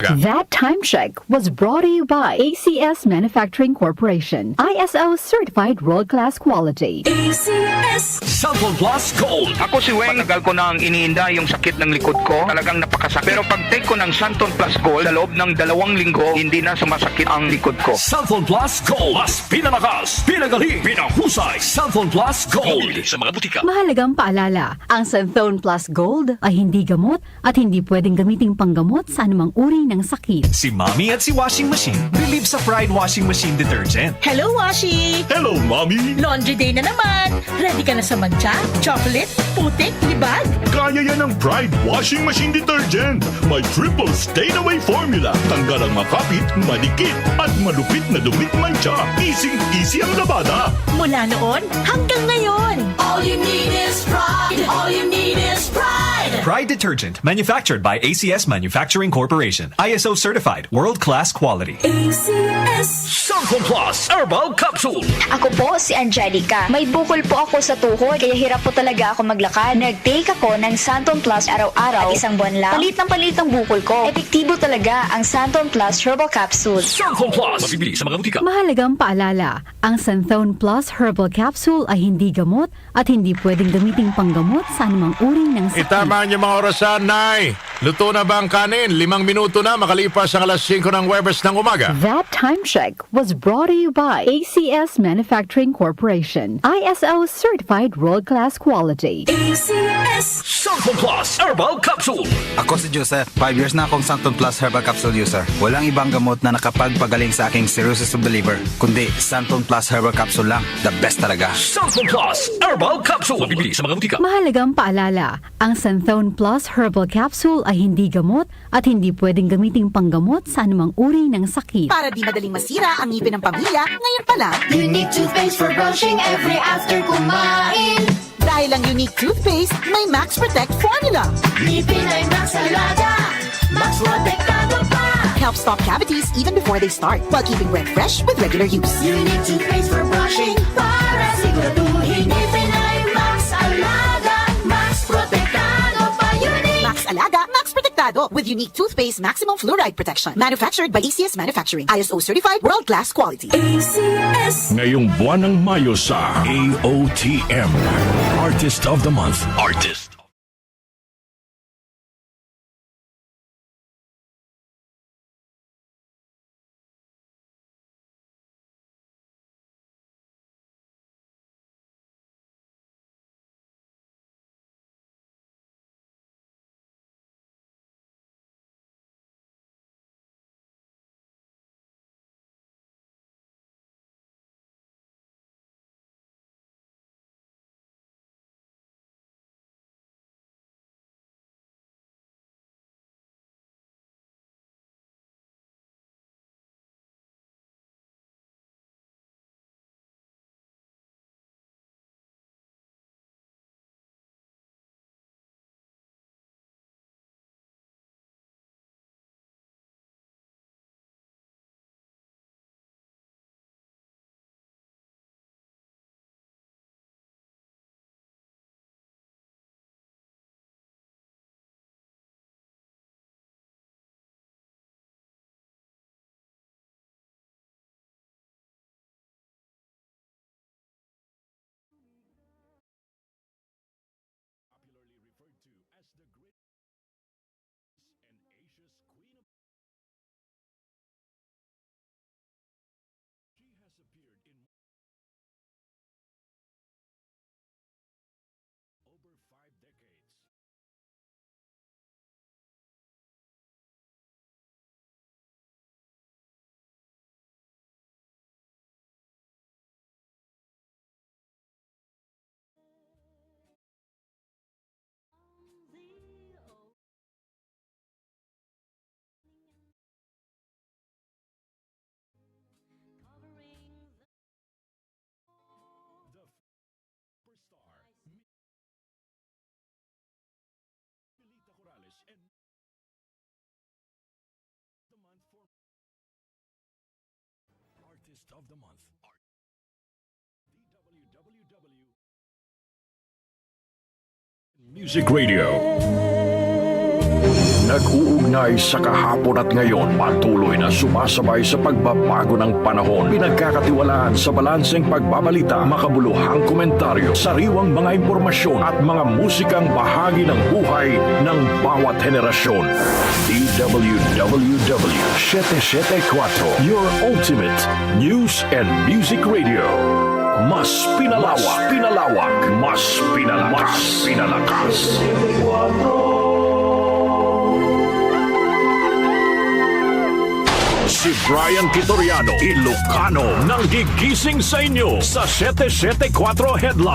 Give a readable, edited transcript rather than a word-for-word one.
That time check was brought to you by ACS Manufacturing Corporation. ISO certified world-class quality. ACS Santon Plus Gold. Ako si Weng, matagal ko nang iniinda yung sakit ng likod ko. Talagang napakasakit. Pero pag take ko ng Santon Plus Gold, sa loob ng 2 linggo, hindi na sumasakit ang likod ko. Santon Plus Gold. Mas pinalakas, pinagaling, pinahusay. Santon Plus Gold. Sa mga butika. Mahalagang paalala, ang Santhone Plus Gold ay hindi gamot at hindi pwedeng gamiting panggamot sa anumang uri ng sakit. Si Mommy at si Washing Machine believe sa Pride Washing Machine Detergent. Hello, Washi! Hello, Mommy. Laundry day na naman! Ready ka na sa mancha, chocolate, putik, libag? Kaya yan ng Pride Washing Machine Detergent. May triple stain-away formula. Tanggal ang makapit, malikit, at malupit na dumit mancha. Easy ang labada. Mula noon hanggang ngayon! All you need is pride. All you need is pride. Pride Detergent, manufactured by ACS Manufacturing Corporation. ISO certified, world-class quality. ACS Santon Plus Herbal Capsule. Ako po si Angelica. May bukol po ako sa tuhod, kaya hirap po talaga ako maglakad. Nag-take ako ng Santon Plus araw-araw at 1 buwan lang. Palit ang bukol ko. Epektibo talaga ang Santon Plus Herbal Capsule. Santon Plus. Mabibili sa mga butika. Mahalagang paalala, ang Santhone Plus Herbal Capsule ay hindi gamot at hindi pwedeng gamiting panggamot sa anumang uri ng sakit. Itama niyo mga orasan, Nay. Luto na ba ang kanin? 5 minuto na makalipas ang alas 5 ng Webes ng umaga. That time check was brought to you by ACS Manufacturing Corporation. ISO certified world-class quality. ACS Santon Plus Herbal Capsule. Ako si Joseph. 5 years na akong Santon Plus Herbal Capsule user. Walang ibang gamot na nakapagpagaling sa aking cirrhosis of the liver, kundi Santon Plus Herbal Capsule lang. The best talaga. Santon Plus Herbal Capsule. Mabibili sa mga butika. Mahalagang paalala, ang Santhone Plus Herbal Capsule ay hindi gamot at hindi pwedeng gamiting panggamot sa anumang uri ng sakit. para di madaling masira ang ngipin ng pamilya ngayon pa lang. Unique toothpaste for brushing every after kumain. Dahil ang unique toothpaste may Max Protect formula. Ngipin ay Max Alaga. Max protektado pa. Helps stop cavities even before they start while keeping breath fresh with regular use. Unique toothpaste for brushing para siguraduhin. Ngipin ay Max Alaga. Max protektado pa. Unique. Max Alaga, Max Protectado with unique toothpaste maximum fluoride protection. Manufactured by ACS Manufacturing. ISO certified world-class quality. ACS Ngayong buwan ng Mayo sa AOTM. Artist of the Month. Artist. Artist of the Month. DWWW Music Radio. Nag-uugnay sa kahapon at ngayon, patuloy na sumasabay sa pagbabago ng panahon. Pinagkakatiwalaan sa balanseng pagbabalita, makabuluhang komentaryo, sariwang mga impormasyon at mga musikang bahagi ng buhay ng bawat henerasyon. DWWW 774, your ultimate news and music radio. Mas pinalawak, mas pinalakas. Si Brian Kitoriano, Ilocano, nang gigising sa inyo sa 774 Headline.